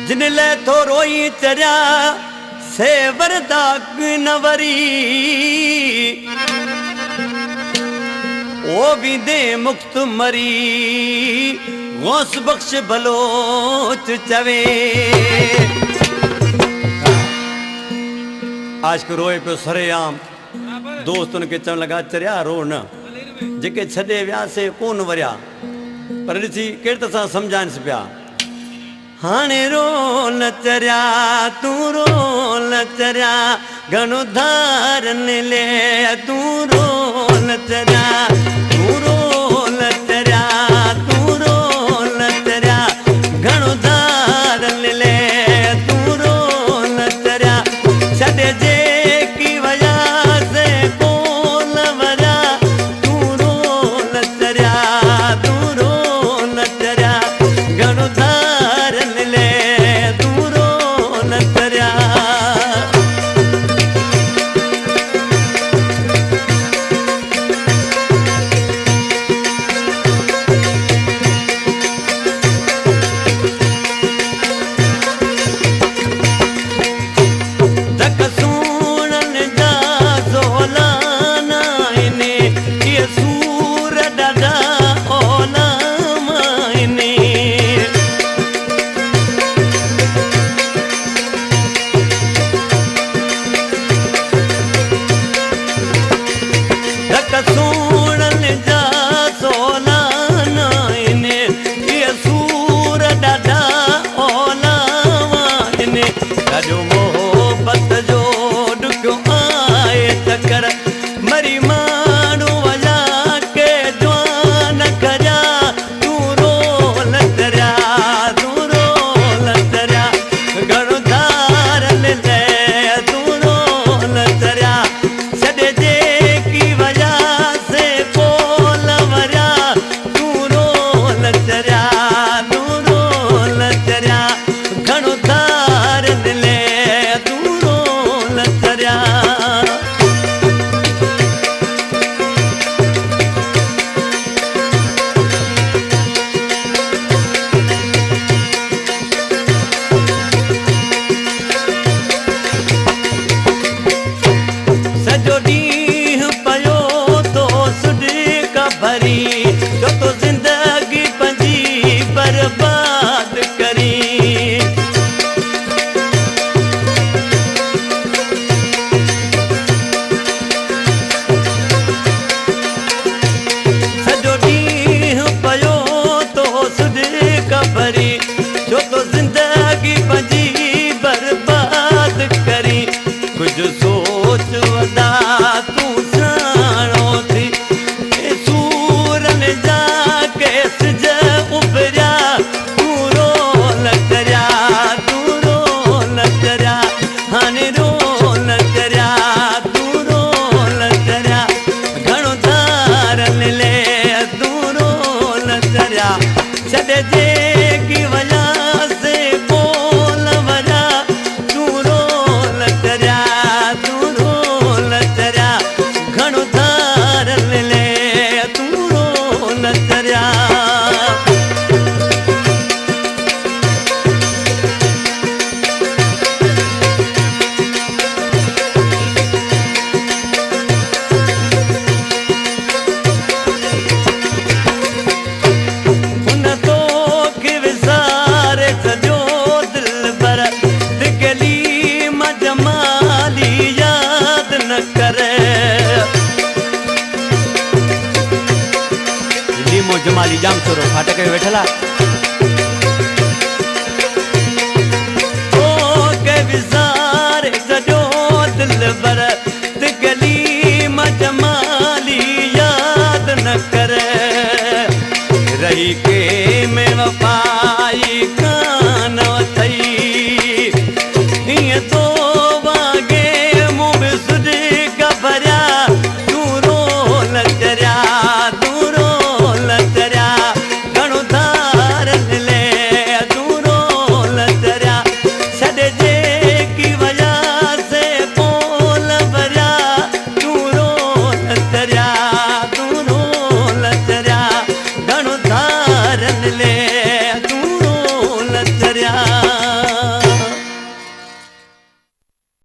जिन ले थोरोई चरिया से वरदाक नवरी ओ भी दे मुक्त मरी गौस बख्श बलोच चवे आज को रोए पे सरेआम दोस्त उनके चवण लगा चरिया रो न जेके छॾे विया से कोन वरिया पर ॾिसी केर त सां सम्झाइनि पिया हाणे रो न चरिया तू रो न चरिया घणो धारन ले तू रो न चरिया तू रो न चरिया तू रो न चरिया घणो धारन ले तू रो न चरिया छॾे जे की वजह से कोन वरिया तू रो न चरिया तू रो न चरिया घणो धारन ले तू रो न चरिया मरी माण्हू वञा के जवान करिया तू रो न चरिया तू रो न चरिया घणो धारन ले तू रो न चरिया छॾे जे की वजह से कोन वरिया तू रो न चरिया तू रो न चरिया घणो धारन ले तू रो न चरिया जो तो जिंदगी पंजी बर्बाद करी सजो ॾींहुं पयो तो सुध कबरी जो तो जिंदगी पंजी बर्बाद करी कुछ सोच वदा तू साणो थी छॾे जे की वजह से कोन वरिया तू रो न चरिया तू रो न चरिया घणो धारन ले तू रो न चरिया जमाली जाम छोरो फाटक में बैठला ओ के विसार सजो दिल बर गली में जमाली याद न करे रही के में वफाई का